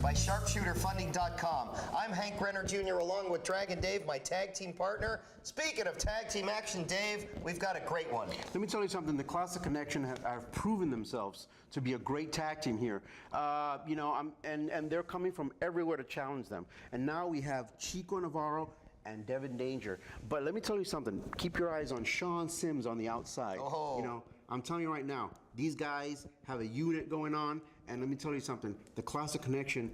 by SharpshooterFunding.com. I'm Hank Renner Jr. along with Dragon Dave, my tag team partner. Speaking of tag team action, Dave, we've got a great one. Let me tell you something. The Classic Connection have proven themselves to be a great tag team here. And they're coming from everywhere to challenge them. And now we have Chico Navarro and Devin Danger. But let me tell you something. Keep your eyes on Sean Sims on the outside. Oh. You know, I'm telling you right now, these guys have a unit going on. And let me tell you something. The Classic Connection,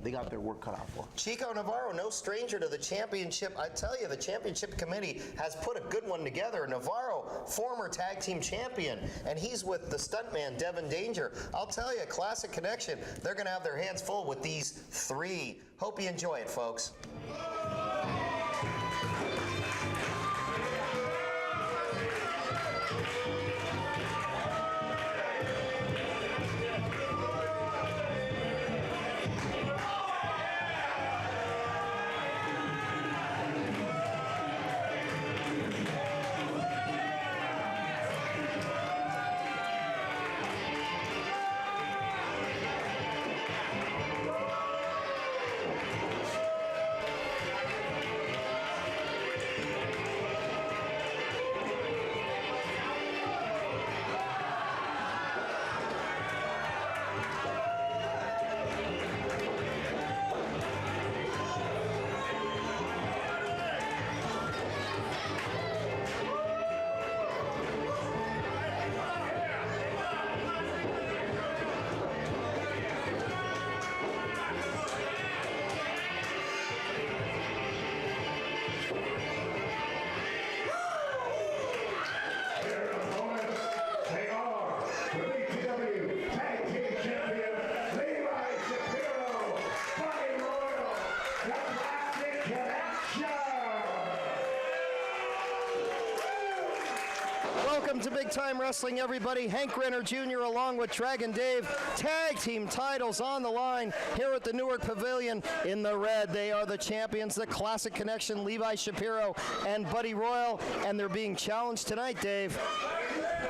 they got their work cut out for. Chico Navarro, no stranger to the championship. I tell you, the championship committee has put a good one together. Navarro, former tag team champion, and he's with the stuntman, Devin Danger. I'll tell you, Classic Connection, they're going to have their hands full with these three. Hope you enjoy it, folks. Welcome to Big Time Wrestling, everybody. Hank Renner Jr. along with Dragon Dave. Tag team titles on the line here at the Newark Pavilion. In the red, they are the champions, the Classic Connection, Levi Shapiro and Buddy Royal. And they're being challenged tonight, Dave,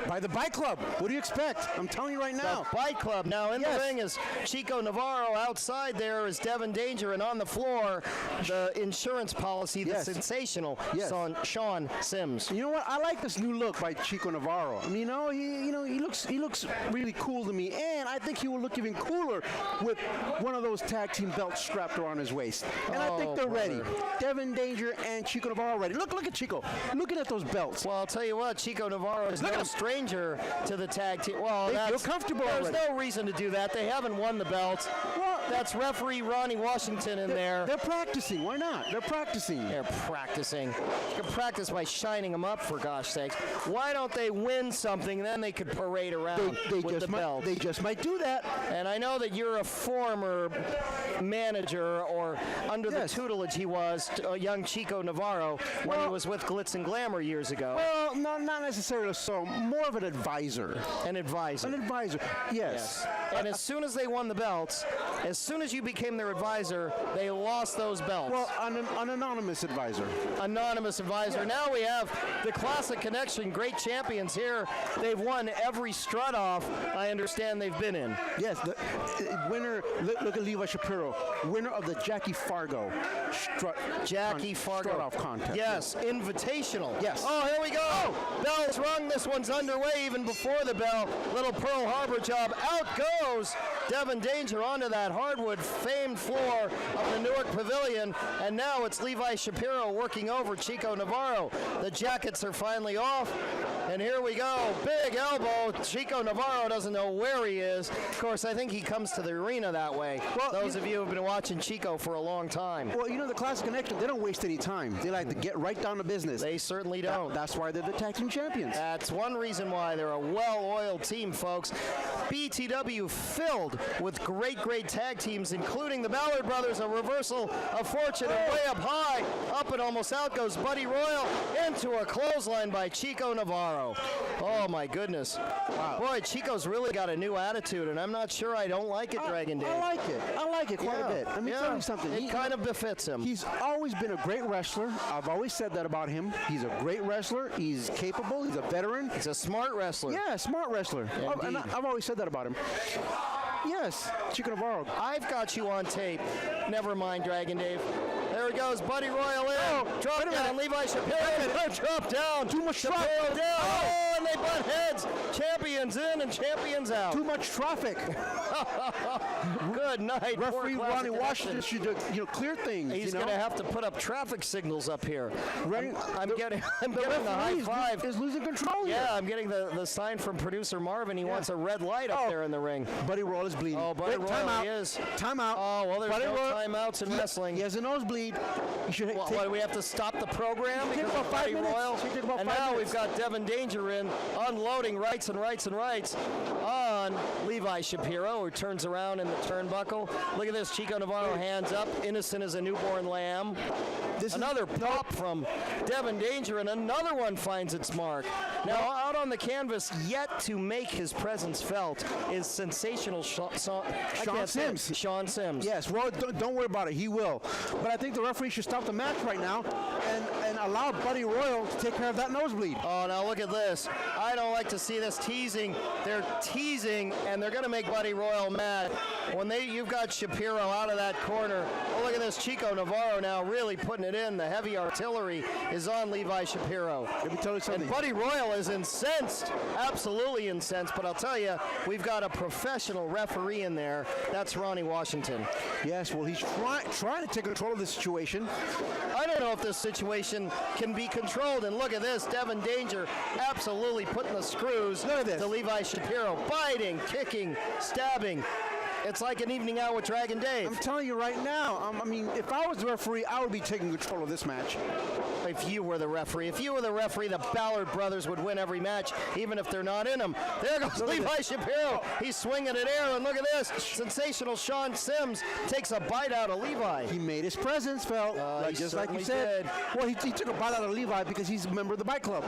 by the Bike Club. What do you expect? I'm telling you right now. The Bike Club. Now in the ring is Chico Navarro. Outside there is Devin Danger, and on the floor, the insurance policy, the sensational Sean Sims. You know what? I like this new look by Chico Navarro. I mean, he looks really cool to me, and I think he will look even cooler with one of those tag team belts strapped around his waist. And I think they're ready. Devin Danger and Chico Navarro ready. Look at Chico. Looking at those belts. Well, I'll tell you what, Chico Navarro is no stranger to the tag team. Well, they feel comfortable there's already. no reason to do that. They haven't won the belts. Well, that's referee Ronnie Washington in there. They're practicing. Why not? They're practicing. They're practicing. You can practice by shining them up, for gosh sakes. Why don't they win something, then they could parade around with the belts? They just might do that. And I know that you're a former manager, or under the tutelage he was, young Chico Navarro, when he was with Glitz and Glamour years ago. Well, not necessarily so. More of an advisor. An advisor. An advisor, yes. And as soon as they won the belts, as soon as you became their advisor, they lost those belts. Well, an anonymous advisor. Anonymous advisor. Now we have the Classic Connection, great champions here. They've won every strut off, I understand they've been in. Yes, the winner, look at Levi Shapiro, winner of the Jackie Fargo strut off contest. Yes, invitational. Yes. Oh, here we go. Bell's rung. This one's underway even before the bell. Little Pearl Harbor job. Out goes Devin Danger onto that hardwood famed floor of the Newark Pavilion. And now it's Levi Shapiro working over Chico Navarro. The jackets are finally off. And here we go. Big elbow. Chico Navarro doesn't know where he is. Of course, I think he comes to the arena that way. Well, those of you who have been watching Chico for a long time. Well, you know, the Classic Connection, they don't waste any time. They like to get right down to business. They certainly don't. That's why they're the tag team champions. That's one reason why they're a well-oiled team, folks. BTW filled with great tag teams, including the Ballard Brothers, a reversal of fortune, and way up high, up and almost out goes Buddy Royal into a clothesline by Chico Navarro. Oh, my goodness. Wow. Boy, Chico's really got a new attitude, and I'm not sure I don't like it, Dragon Dave. I like it. I like it quite a bit. Let me tell you something. It kind of befits him. He's always been a great wrestler. I've always said that about him. He's a great wrestler. He's capable. He's a veteran. He's a smart wrestler. Yeah, smart wrestler. Indeed. And I've always said that about him. Yes, Chico Navarro. I've got you on tape. Never mind, Dragon Dave. There he goes, Buddy Royal in. Oh, drop wait a down, minute. Levi Shapiro. Drop down. Too much Shapiro traffic. down. Oh, and they butt heads. Champions in and champions out. Too much traffic. Good night. Referee Poor classic Ronnie Washington connection. should clear things. He's you know? going to have to put up traffic signals up here. Right. I'm getting the high referee five. is losing control here. Yeah, I'm getting the sign from producer Marvin. He wants a red light up there in the ring. Buddy Royal is bleeding. Oh, Buddy Royal, timeout. he is. Timeout. Oh, well, there's Buddy no Royal, timeouts in wrestling. He has a nosebleed. You should What, take, do we have to stop the program Take because about of 5 Buddy minutes. Royal? Should take about And 5 now minutes. we've got Devin Danger in, unloading rights and rights and rights on Levi Shapiro, who turns around in the turnbuckle. Look at this, Chico Navarro hands up, innocent as a newborn lamb. This is- Another pop from Devin Danger, and another one finds its mark. Now, out on the canvas, yet to make his presence felt, is sensational Sean Sims. Sean Sims. Yes, well, don't worry about it. He will. But I think the referee should stop the match right now and allow Buddy Royal to take care of that nosebleed. Oh, now look at this. I don't like to see this teasing. They're teasing, and they're going to make Buddy Royal mad. When you've got Shapiro out of that corner. Oh, look at this. Chico Navarro now really putting it in. The heavy artillery is on Levi Shapiro. Let me tell you something. And Buddy Royal is incensed, absolutely incensed. But I'll tell you, we've got a professional referee in there. That's Ronnie Washington. Yes, well, he's trying to take control of the situation. I don't know if this situation can be controlled. And look at this, Devin Danger absolutely putting the screws Look at this. to Levi Shapiro, biting, kicking, stabbing. It's like an evening out with Dragon Dave. I'm telling you right now, I mean, if I was the referee, I would be taking control of this match. If you were the referee, the Ballard brothers would win every match, even if they're not in them. There goes Levi Shapiro. He's swinging it air, and look at this. Sensational Sean Sims takes a bite out of Levi. He made his presence felt, he just like you certainly said. did. Well, he took a bite out of Levi because he's a member of the bike club.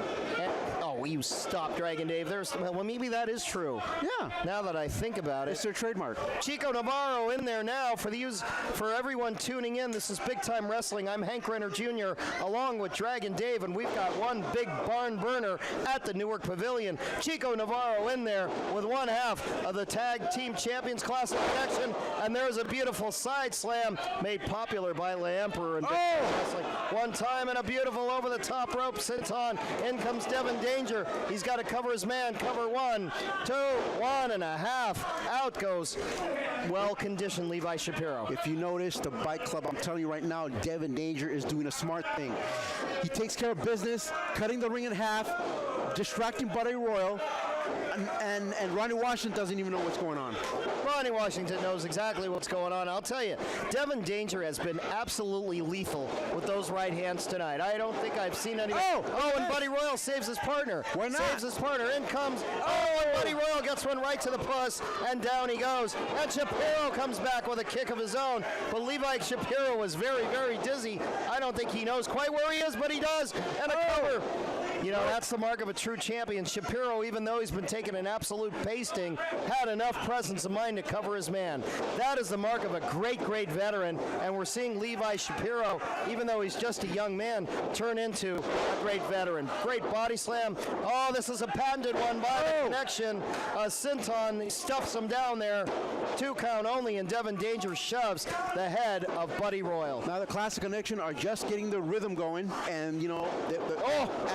Oh, you stop, Dragon Dave. Well, maybe that is true. Yeah. Now that I think about it. It's their trademark. Chico Navarro in there now for everyone tuning in. This is Big Time Wrestling. I'm Hank Renner Jr. along with Dragon Dave, and we've got one big barn burner at the Newark Pavilion. Chico Navarro in there with one half of the Tag Team Champions Classic Connection, and there's a beautiful side slam made popular by Le Emperor and Big Time Wrestling. One time and a beautiful over the top rope senton. In comes Devin Danger. He's got to cover his man. Cover 1, 2, 1.5. Out goes well-conditioned Levi Shapiro. If you notice, the bike club, I'm telling you right now, Devin Danger is doing a smart thing. He takes care of business, cutting the ring in half, distracting Buddy Royal, and Ronnie Washington doesn't even know what's going on. Ronnie Washington knows exactly what's going on. I'll tell you, Devin Danger has been absolutely lethal with those right hands tonight. I don't think I've seen any. And Buddy Royal saves his partner. Why not? Saves his partner. In comes. And Buddy Royal gets one right to the puss, and down he goes. And Shapiro comes back with a kick of his own. But Levi Shapiro was very, very dizzy. I don't think he knows quite where he is, but he does. And a cover. You know, that's the mark of a true champion. Shapiro, even though he's been taking an absolute pasting, had enough presence of mind to cover his man. That is the mark of a great, great veteran. And we're seeing Levi Shapiro, even though he's just a young man, turn into a great veteran. Great body slam. Oh, this is a patented one by the connection. Sinton stuffs him down there. 2 count only, and Devin Danger shoves the head of Buddy Royal. Now the Classic Connection are just getting the rhythm going, and, you know,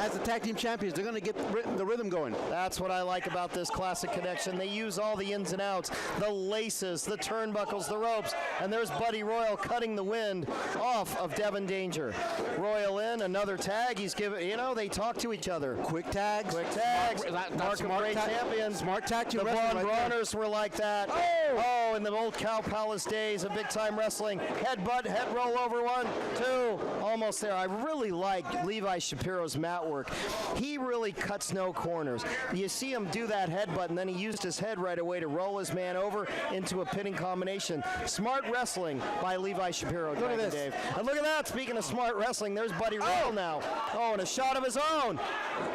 as the tag team champions, they're going to get the rhythm going. That's what I like about this Classic Connection. They use all the ins and outs, the laces, the turnbuckles, the ropes, and there's Buddy Royal cutting the wind off of Devin Danger. Royal in, another tag. He's giving, you know, they talk to each other. Quick tags. Quick tags. Mark of great champions. Smart tag team The wrestling Von right there. Brauners were like that. Oh, in the old Cow Palace days of Big Time Wrestling. Headbutt, head roll over 1, 2. Almost there. I really like Levi Shapiro's mat work. He really cuts no corners. You see him do that headbutt, and then he used his head right away to roll his man over into a pinning combination. Smart wrestling by Levi Shapiro. Look at this. Dave. And look at that. Speaking of smart wrestling, there's Buddy Royal now. Oh, and a shot of his own.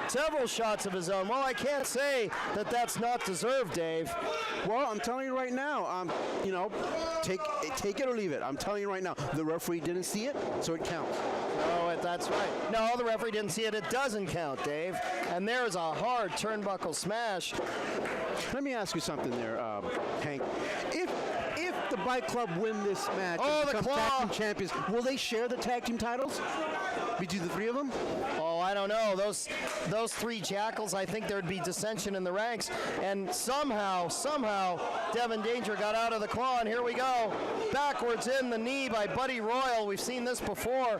Several shots of his own. Well, I can't say that that's not deserved, Dave. Well, I'm telling you right now, you know, take it or leave it. I'm telling you right now, the referee didn't see it, so it counts. Oh, that's right. No, the referee didn't see it. It doesn't count, Dave. And there's a hard turnbuckle smash. Let me ask you something there, Hank. If the Bike Club win this match and the become claw. tag team champions, will they share the tag team titles between the three of them? Oh, I don't know. Those three jackals, I think there'd be dissension in the ranks. And somehow, Devin Danger got out of the claw, and here we go. Backwards in the knee by Buddy Royal. We've seen this before.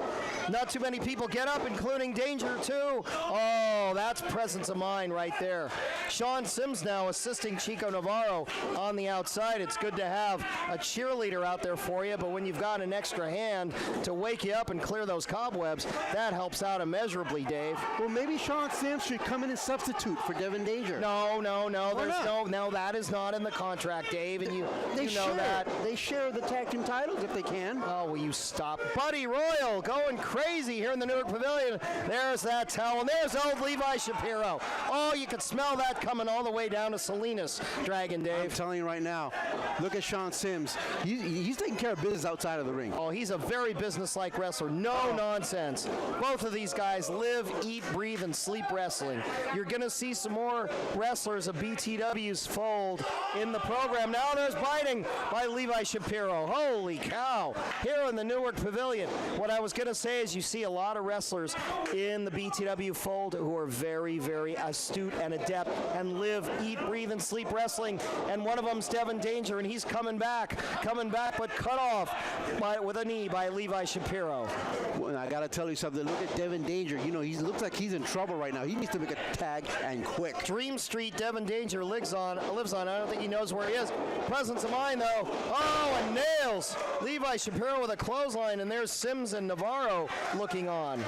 Not too many people get up, including Danger, too. Oh, that's presence of mind right there. Sean Sims now assisting Chico Navarro on the outside. It's good to have a cheerleader out there for you, but when you've got an extra hand to wake you up and clear those cobwebs, that helps out immeasurably, Dave. Well, maybe Sean Sims should come in and substitute for Devin Danger. No. Why There's not? no. That is not in the contract, Dave, and you know share, that. They share the tag team titles if they can. Oh, will you stop? Buddy Royal going crazy here in the Newark Pavilion. There's that towel, and there's old Levi Shapiro. Oh, you could smell that coming all the way down to Salinas, Dragon I'm Dave. telling you right now, look at Sean Sims. He's taking care of business outside of the ring. Oh, he's a very businesslike wrestler. No nonsense. Both of these guys live, eat, breathe, and sleep wrestling. You're going to see some more wrestlers of BTW's fold in the program. Now there's biting by Levi Shapiro. Holy cow. Here in the Newark Pavilion. What I was going to say is you see a lot of wrestlers in the BTW fold who are very, very astute and adept and live, eat, breathe, and sleep wrestling. And one of them's Devin Danger, and he's coming back, but cut off with a knee by Levi Shapiro. Well, I got to tell you something. Look at Devin Danger. You know, he looks like he's in trouble right now. He needs to make a tag and quick. Dream Street, Devin Danger lives on. I don't think he knows where he is. Presence of mind, though. Oh, and nails Levi Shapiro with a clothesline, and there's Sims and Navarro looking on.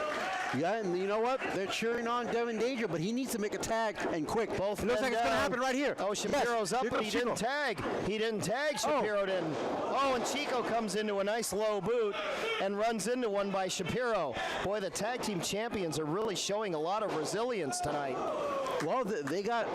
Yeah, and you know what? They're cheering on Devin Danger, but he needs to make a tag and quick. Both it looks men like it's going to down. happen right here. Oh, Shapiro's up, Here but comes he didn't Chico. tag. He didn't tag. Shapiro didn't. Oh, and Chico comes into a nice low boot and runs into one by Shapiro. Boy, the tag team champions are really showing a lot of resilience tonight. Well, they got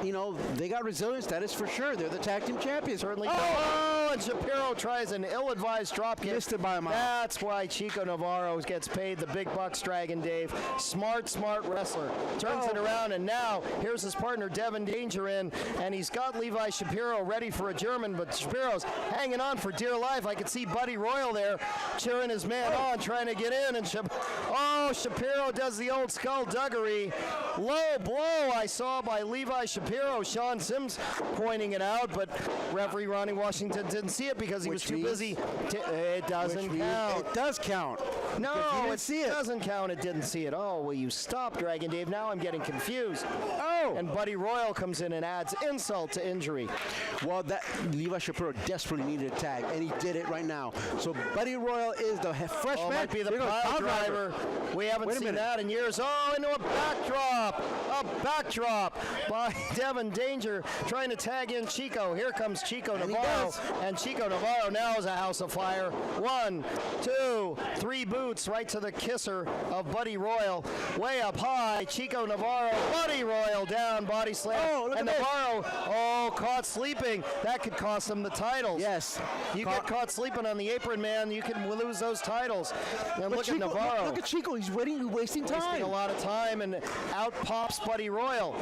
resilience. That is for sure. They're the tag team champions. Certainly. Oh, and Shapiro tries an ill-advised drop kick. Missed it by a mile. That's why Chico Navarro gets paid the big bucks, Dragon Dave. Smart wrestler. Turns it around, and now here's his partner Devin Danger in, and he's got Levi Shapiro ready for a German, but Shapiro's hanging on for dear life. I could see Buddy Royal there cheering his man on, trying to get in, and Shapiro does the old skullduggery. Low blow I saw by Levi Shapiro. Sean Sims pointing it out, but referee Ronnie Washington didn't see it because he was too busy. It doesn't count. It does count. No, He didn't it see it. doesn't count. It didn't see it. Oh, will you stop, Dragon Dave? Now I'm getting confused. Oh. And Buddy Royal comes in and adds insult to injury. Well, that Levi Shapiro desperately needed a tag, and he did it right now. So Buddy Royal is the fresh Oh, man. might be the Here goes pile driver. We haven't Wait a seen minute. that in years. Oh, into a backdrop. A backdrop by Devin Danger trying to tag in Chico. Here comes Chico And he Navarro. does. And Chico Navarro now is a house of fire. 1, 2, 3 boots right to the kisser of Buddy Royal. Way up high. Chico Navarro. Buddy Royal down. Body slam. Oh, look and at this. Navarro, caught sleeping. That could cost him the titles. Yes. You get caught sleeping on the apron, man, you can lose those titles. And But look Chico, at Navarro. Look at Chico. He's wasting Wasting time. a lot of time, and out pops Buddy Royal.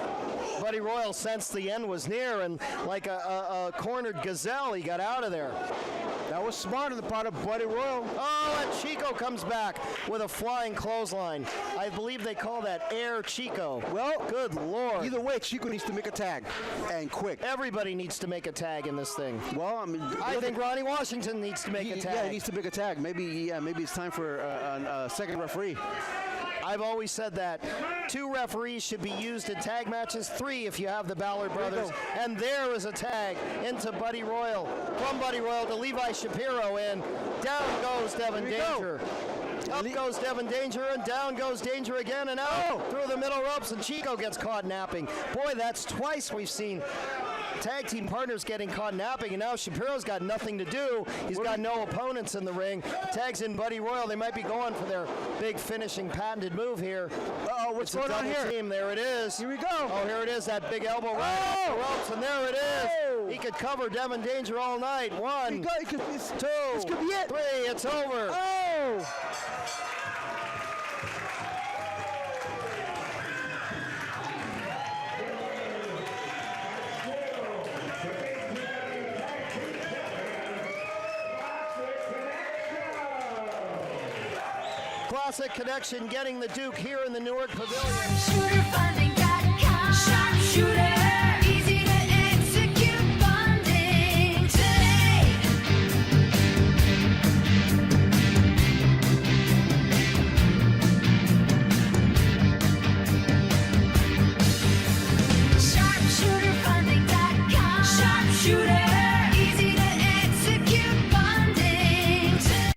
Buddy Royal sensed the end was near, and like a cornered gazelle, he got out of there. That was smart on the part of Buddy Royal. Oh, and Chico comes back with a flying clothesline. I believe they call that Air Chico. Well, good Lord. Either way, Chico needs to make a tag, and quick. Everybody needs to make a tag in this thing. Well, I mean, I think Ronnie Washington needs to make a tag. Yeah, he needs to make a tag. Maybe it's time for a second referee. I've always said that 2 referees should be used in tag matches, 3 if you have the Ballard brothers. And there is a tag into Buddy Royal. From Buddy Royal to Levi Shapiro, and down goes Devin Danger. Up goes Devin Danger, and down goes Danger again, and out through the middle ropes, and Chico gets caught napping. Boy, that's twice we've seen tag team partners getting caught napping, and now Shapiro's got nothing to do. He's got no opponents in the ring. Tags in Buddy Royal. They might be going for their big finishing patented move here. Uh-oh, what's going on here? Team. There it is. Here we go. Oh, here it is, that big elbow right off the ropes, and there it is. Oh. He could cover Devin Danger all night. 1, 2, This could be it. 3, it's over. Oh! Classic Connection getting the Duke here in the Newark Pavilion. SharpshooterFunding.com. Sharpshooter, easy to execute funding today. SharpshooterFunding.com. Sharpshooter, easy to execute funding today.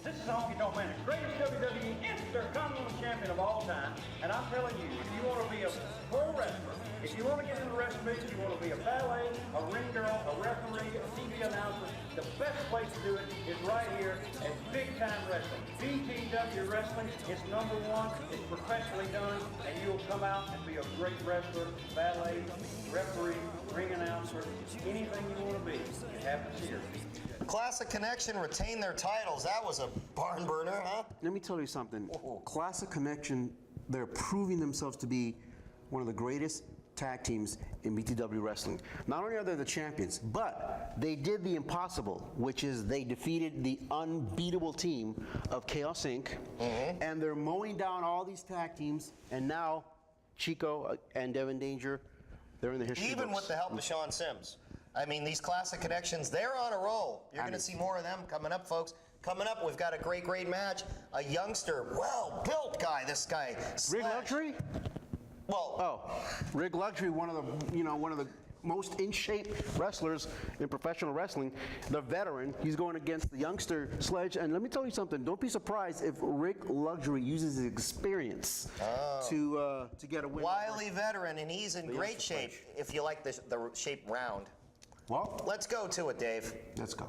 This is Honky Tonk Man, the greatest WWE Intercontinental Champion of all time. And I'm telling you, if you want to be a pro wrestler, if you want to get into the wrestling business, you want to be a ballet, a ring girl, a referee, a TV announcer, the best place to do it is right here at Big Time Wrestling. BTW Wrestling is #1. It's professionally done, and you'll come out and be a great wrestler, ballet, referee, ring announcer, anything you want to be. It happens here. Classic Connection retained their titles. That was a barn burner, huh? Let me tell you something. Classic Connection, they're proving themselves to be one of the greatest tag teams in BTW wrestling. Not only are they the champions, but they did the impossible, which is they defeated the unbeatable team of Chaos Inc. And they're mowing down all these tag teams, and now Chico and Devin Danger, they're in the history Even books. with the help of Sean Sims. I mean, these Classic Connections, they're on a roll. You're going to see more of them coming up, folks. Coming up, we've got a great, great match. A youngster, well-built guy, this guy. Rig Luxury? Well, Oh, Rig Luxury, one of the most in shape wrestlers in professional wrestling, the veteran. He's going against the youngster Sledge. And let me tell you something, don't be surprised if Rig Luxury uses his experience to get a win. wily veteran, and he's in great youngster shape, if you like the shape round. Well, Let's go to it, Dave. let's go.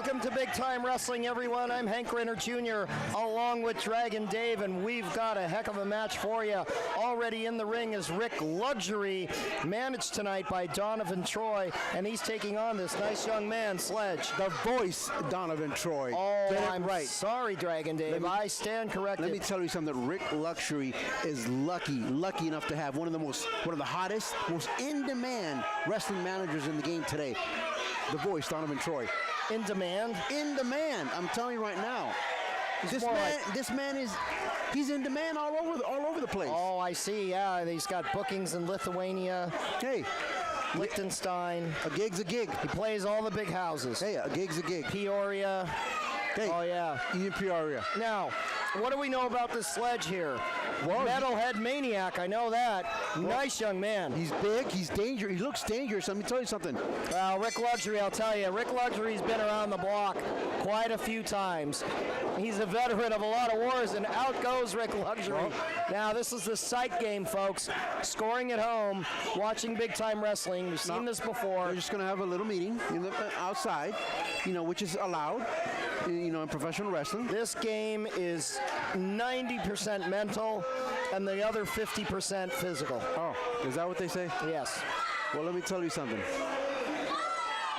Welcome to Big Time Wrestling, everyone. I'm Hank Renner Jr. along with Dragon Dave, and we've got a heck of a match for you. Already in the ring is Rick Luxury, managed tonight by Donovan Troy, and he's taking on this nice young man, Sledge. The voice, Donovan Troy. Oh, Get it I'm right. sorry, Dragon Dave. I stand corrected. Let me tell you something. Rick Luxury is lucky enough to have one of the hottest, most in-demand wrestling managers in the game today. The voice, Donovan Troy. In demand. In demand. I'm telling you right now. This more man is he's in demand all over the place. Oh, I see. Yeah, he's got bookings in Lithuania, Hey, Liechtenstein. a gig's a gig. He plays all the big houses. Hey, a gig's a gig. Peoria. Hey, Oh, yeah. Ian Peoria. Now, what do we know about this Sledge here? Well, Metalhead Maniac, I know that. Nice young man. He's big. He's dangerous. He looks dangerous. Let me tell you something. Well, Rick Luxury, I'll tell you. Rick Luxury's been around the block quite a few times. He's a veteran of a lot of wars, and out goes Rick Luxury. Now, this is the sight game, folks. Scoring at home, watching Big Time Wrestling. We've seen this before. We're just gonna have a little meeting in the outside, which is allowed, in professional wrestling. This game is 90% mental and the other 50% physical. Oh, is that what they say? Yes. Well, let me tell you something.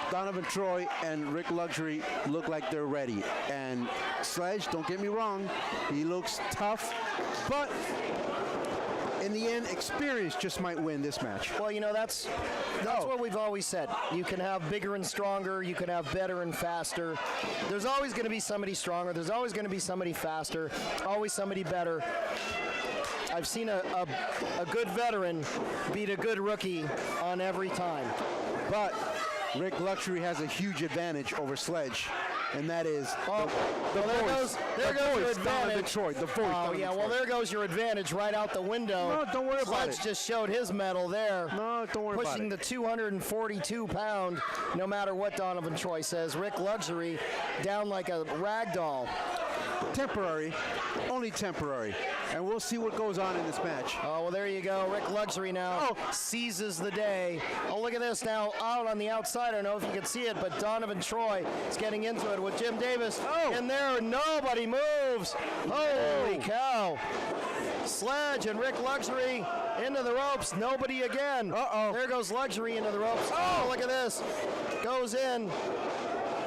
Donovan Troy and Rick Luxury look like they're ready. And Sledge, don't get me wrong, he looks tough, but in the end, experience just might win this match. Well, that's what we've always said. You can have bigger and stronger. You can have better and faster. There's always going to be somebody stronger. There's always going to be somebody faster. Always somebody better. I've seen a good veteran beat a good rookie on every time. But Rick Luxury has a huge advantage over Sledge, and that is Oh, the well, voice. there goes your Donovan advantage. Troy, the voice. Oh, Donovan yeah, well, Troy. there goes your advantage right out the window. No, don't worry about Sledge it. just showed his medal there. No, don't worry about Pushing it. the 242-pound, no matter what Donovan Troy says. Rick Luxury down like a rag doll. Temporary, only temporary. And we'll see what goes on in this match. Oh, well, there you go. Rick Luxury now seizes the day. Oh, look at this now. Out on the outside. I don't know if you can see it, but Donovan Troy is getting into it with Jim Davis. And there, nobody moves. Holy cow. Sledge and Rick Luxury into the ropes. Nobody again. There goes Luxury into the ropes. Oh, look at this. Goes in.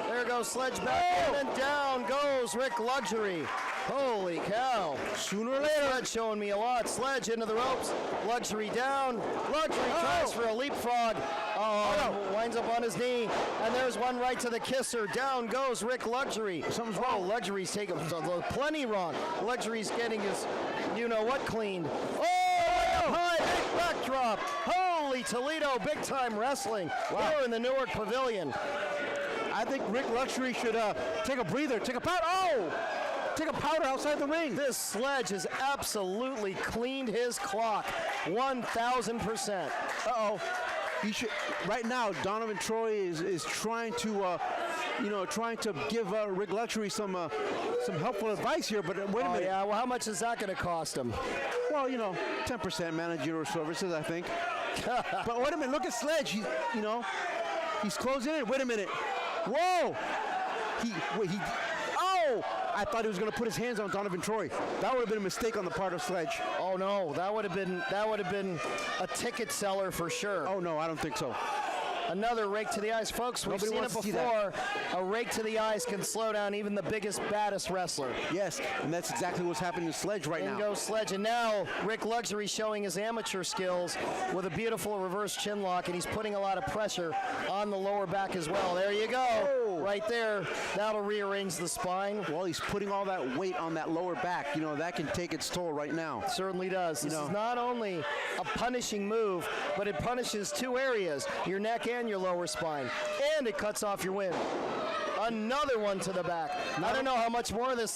There goes Sledge back in, and down goes Rick Luxury. Holy cow. Sooner or later. Sledge showing me a lot. Sledge into the ropes. Luxury down. Luxury tries for a leapfrog. Winds up on his knee. And there's one right to the kisser. Down goes Rick Luxury. Something's wrong. Luxury's taking plenty wrong. Luxury's getting his you-know-what cleaned. Oh, high big backdrop. Holy Toledo, Big Time Wrestling. Here in the Newark Pavilion. I think Rick Luxury should take a breather, take a powder. Take a powder outside the ring. This Sledge has absolutely cleaned his clock. 1,000%. He should. Right now, Donovan Troy is trying to, give Rick Luxury some helpful advice here. But wait a Oh, minute. yeah. Well, how much is that going to cost him? Well, 10% managerial services, I think. But wait a minute. Look at Sledge. He's closing in. Wait a minute. Whoa! I thought he was going to put his hands on Donovan Troy. That would have been a mistake on the part of Sledge. Oh no, that would have been a ticket seller for sure. Oh no, I don't think so. Another rake to the eyes, folks. We've Nobody seen it wants to see before. A rake to the eyes can slow down even the biggest, baddest wrestler. Yes, and that's exactly what's happening to Sledge right In now. goes Sledge, and now Rick Luxury showing his amateur skills with a beautiful reverse chin lock, and he's putting a lot of pressure on the lower back as well. There you go, right there. That'll rearrange the spine. Well, he's putting all that weight on that lower back. That can take its toll right now. Certainly does. This is not only a punishing move, but it punishes two areas, your neck and your lower spine, and it cuts off your wind. Another one to the back. I don't know how much more this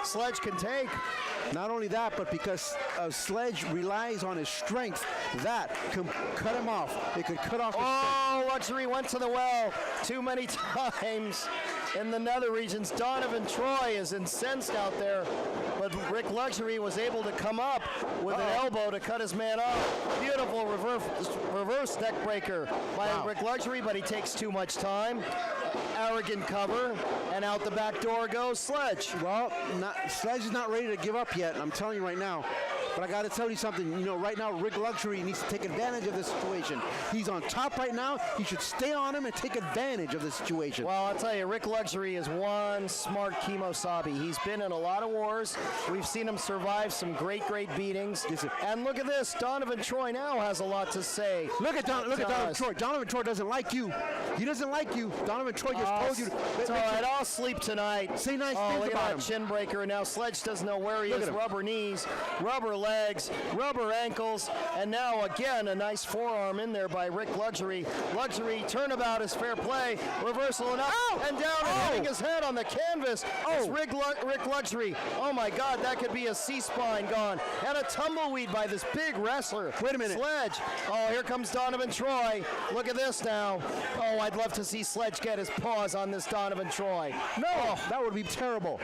Sledge can take. Not only that, but because Sledge relies on his strength, that can cut him off. It could cut off his strength. Oh, Luxury went to the well too many times in the nether regions. Donovan Troy is incensed out there, but Rick Luxury was able to come up with an elbow to cut his man off. Beautiful reverse neck breaker by Rick Luxury, but he takes too much time. Arrogant cover, and out the back door goes Sledge. Well, Sledge is not ready to give up yet. I'm telling you right now. But I got to tell you something. You know, right now, Rick Luxury needs to take advantage of the situation. He's on top right now. He should stay on him and take advantage of the situation. Well, I'll tell you, Rick Luxury is one smart Kimosabi. He's been in a lot of wars. We've seen him survive some great beatings. Yes, sir. And look at this. Donovan Troy now has a lot to say. Look at Donovan Troy. Donovan Troy doesn't like you. He doesn't like you. Donovan Troy just told you. It's all right. I'll sleep tonight. Say nice oh, things look about at him. that chin breaker. And now Sledge doesn't know where he Look is. at him. Rubber knees, rubber legs, rubber ankles, and now again a nice forearm in there by Rick Luxury. Luxury turnabout is fair play. Reversal and up and down and hitting his head on the canvas. It's Rick Luxury. Oh my God, that could be a C-spine gone. And a tumbleweed by this big wrestler. Wait a minute. Sledge. Oh, here comes Donovan Troy. Look at this now. Oh, I'd love to see Sledge get his paws on this Donovan Troy. No, that would be terrible.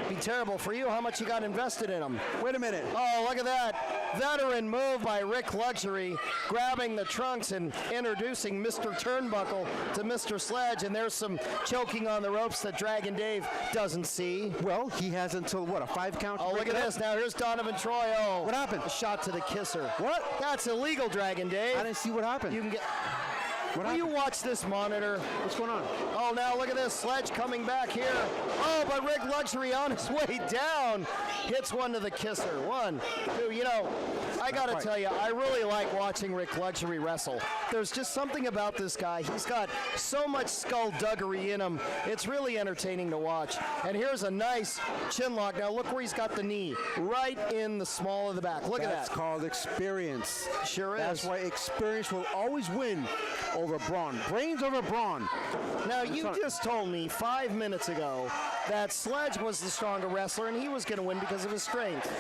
Be terrible for you. How much you got invested in him? Wait a minute. Oh, look at that. Veteran move by Rick Luxury, grabbing the trunks and introducing Mr. Turnbuckle to Mr. Sledge, and there's some choking on the ropes that Dragon Dave doesn't see. Well, he has until, what, a 5 count? to Oh, break look it at up? this. Now here's Donovan Troy. Oh, What happened? A shot to the kisser. What? That's illegal, Dragon Dave. I didn't see what happened. You can get. What Will you happened? watch this monitor? What's going on? Oh, now look at this. Sledge coming back here. Oh, but Rick Luxury on his way down hits one to the kisser. 1, 2. You know, I got to quite. tell you, I really like watching Rick Luxury wrestle. There's just something about this guy. He's got so much skullduggery in him. It's really entertaining to watch. And here's a nice chin lock. Now look where he's got the knee. Right in the small of the back. Look That's at that. called experience. Sure That's is. why experience will always win over brawn. Brains over brawn. Now, you just told me 5 minutes ago that Sledge was the stronger wrestler and he was going to win because of his strength.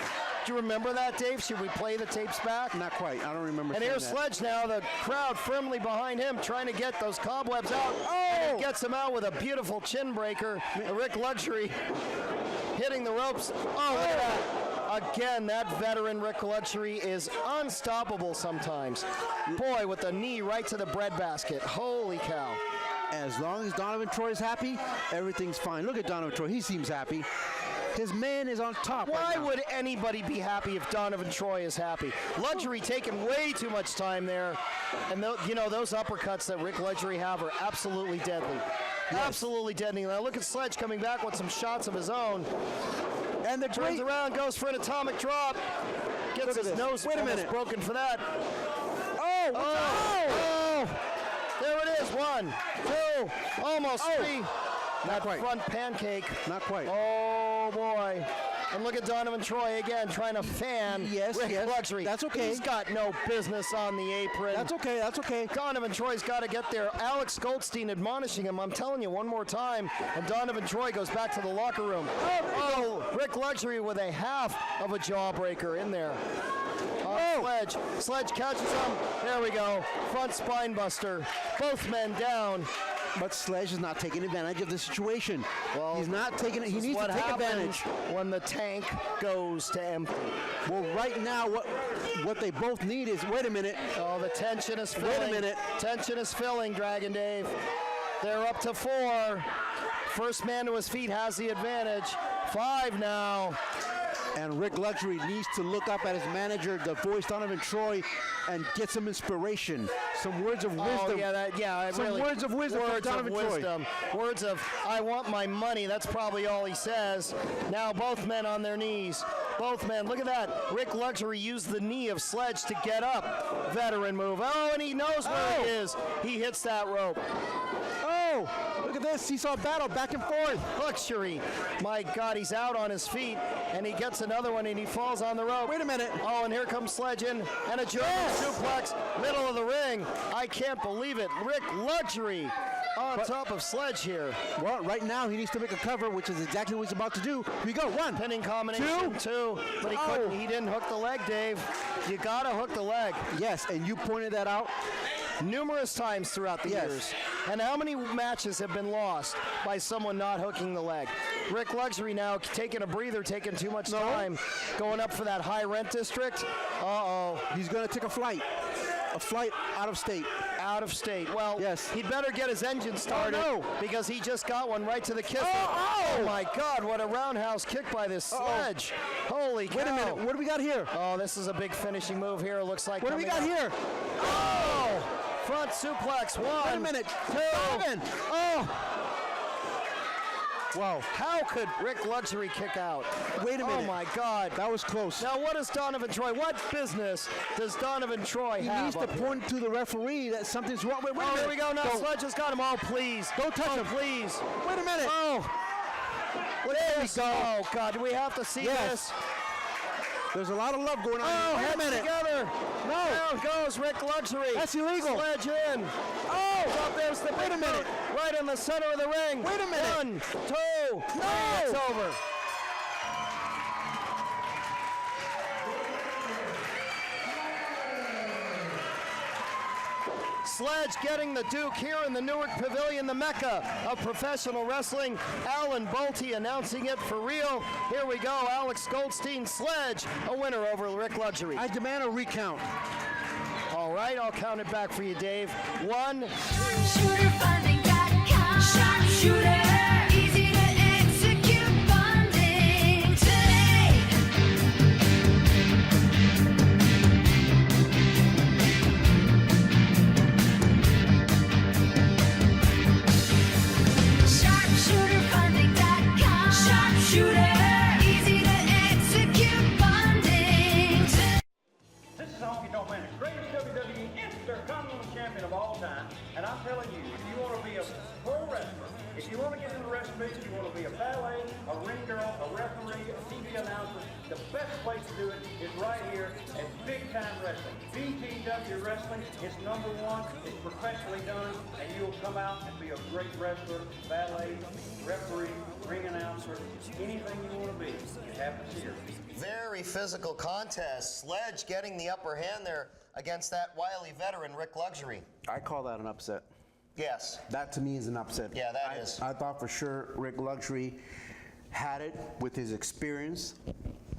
Do you remember that, Dave? Should we play the tapes back? Not quite. I don't remember And saying here's that. Sledge now, the crowd firmly behind him, trying to get those cobwebs out. And he gets him out with a beautiful chin breaker. Rick Luxury hitting the ropes. Oh, look at that. Again, that veteran Rick Luxury is unstoppable sometimes. Boy, with the knee right to the breadbasket. Holy cow. As long as Donovan Troy is happy, everything's fine. Look at Donovan Troy. He seems happy. His man is on top. Why right now. would anybody be happy if Donovan Troy is happy? Luxury taking way too much time there. And you know, those uppercuts that Rick Luxury have are absolutely deadly. Absolutely deadly. Now look at Sledge coming back with some shots of his own. And the Turns great around, goes for an atomic drop. Gets Look at his this. nose Wait a almost minute. broken for that. Oh, Oh! There it is. 1, 2, almost 3. That quite. front pancake. not quite. Oh boy. And look at Donovan Troy again trying to fan Yes, Rick yes. Luxury. That's okay. He's got no business on the apron. That's okay. That's okay. Donovan Troy's got to get there. Alex Goldstein admonishing him. I'm telling you one more time. And Donovan Troy goes back to the locker room. Oh, Rick Luxury with a half of a jawbreaker in there. Sledge. Sledge catches him. There we go. Front spine buster. Both men down. But Sledge is not taking advantage of the situation. Well, he's not taking it. He This is needs to what take happens advantage. when the tank goes to empty. Well, right now, what they both need is, wait a minute. Oh, the tension is filling. Wait a minute. Tension is filling, Dragon Dave. They're up to 4. First man to his feet has the advantage. 5 now. And Rick Luxury needs to look up at his manager, the voice Donovan Troy, and get some inspiration, some words of wisdom. Oh, yeah, Some really. words of wisdom from Words Donovan of Troy. wisdom. Words of, I want my money. That's probably all he says. Now both men on their knees. Both men. Look at that. Rick Luxury used the knee of Sledge to get up. Veteran move. Oh, and he knows where he is. He hits that rope. Oh, look at this. Seesaw battle, back and forth. Luxury. My God, he's out on his feet, and he gets another one, and he falls on the rope. Wait a minute. Oh, and here comes Sledge in, and a German suplex, middle of the ring. I can't believe it. Rick Luxury on top of Sledge here. Well, right now he needs to make a cover, which is exactly what he's about to do. Here we go. One. Pinning combination, two. But he didn't hook the leg, Dave. You gotta hook the leg. Yes, and you pointed that out. Numerous times throughout the Yes. years. And how many matches have been lost by someone not hooking the leg? Rick Luxury now taking a breather, taking too much time, going up for that high rent district. Uh-oh. He's going to take a flight out of state. Out of state. Well, Yes. he'd better get his engine started no. because he just got one right to the kisser. Oh! My God, what a roundhouse kick by this Sledge. Holy cow. Wait a minute. What do we got here? Oh, this is a big finishing move here, it looks like. What do we got coming up. here? Oh! Front suplex, one. Wait a minute. Two. Seven. Oh. Wow. How could Rick Luxury kick out? Wait a minute. Oh my God. That was close. Now what does Donovan Troy, what business does Donovan Troy He have? needs to up here? point to the referee that something's wrong. Wait a Oh, minute. here we go. Now Don't- Sledge has got him. Oh, please. Don't touch him. Please. Wait a minute. Oh. There we go. Oh, God. Do we have to see Yes. this? There's a lot of love going on. Oh, Wait a heads minute. together. No. Down goes Rick Luxury. That's illegal. Sledge in. Oh, up there's the Wait a big minute. boot right in the center of the ring. Wait a minute. 1, 2. No. It's over. Sledge getting the Duke here in the Newark Pavilion, the mecca of professional wrestling. Alan Bolte announcing it for real. Here we go, Alex Goldstein, Sledge, a winner over Rick Luxury. I demand a recount. All right, I'll count it back for you, Dave. 1, SharpshooterFunding.com. Sharpshooter, easy to execute funding today. SharpshooterFunding.com. Sharpshooter, easy to execute funding today. This is Honky Tonk Man, the greatest WWE Intercontinental Champion of all time. And I'm telling you, if you want to be a pro wrestler, if you want to get into the wrestling business, you want to be a ballet, a ring girl, a referee, a TV announcer, the best place to do it is right here at Big Time Wrestling. BTW Wrestling is #1. It's professionally done, and you'll come out and be a great wrestler, ballet, referee, ring announcer, anything you want to be. It happens here. very physical contest. Sledge getting the upper hand there against that wily veteran, Rick Luxury. I call that an upset. Yes. That to me is an upset. Yeah, that is. I thought for sure Rick Luxury had it with his experience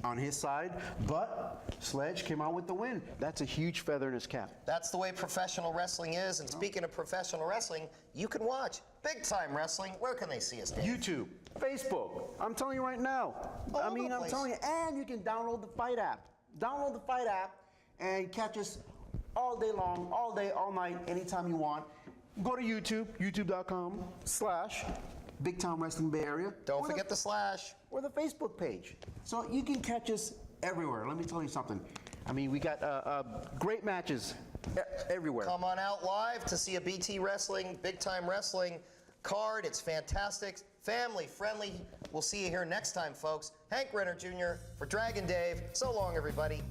on his side, but Sledge came out with the win. That's a huge feather in his cap. That's the way professional wrestling is. And speaking of professional wrestling, you can watch Big Time Wrestling. Where can they see us, Dave? YouTube, Facebook. I'm telling you right now. All I over mean, the I'm place. telling you, and you can download the Fight app. Download the Fight app and catch us all day long, all day, all night, anytime you want. Go to YouTube, youtube.com/Big Time Wrestling Bay Area. Don't Or forget the slash. or the Facebook page. So you can catch us everywhere. Let me tell you something. I mean, we got great matches everywhere. Come on out live to see a BT Wrestling, Big Time Wrestling card. It's fantastic, family friendly. We'll see you here next time, folks. Hank Renner Jr. for Dragon Dave. So long, everybody.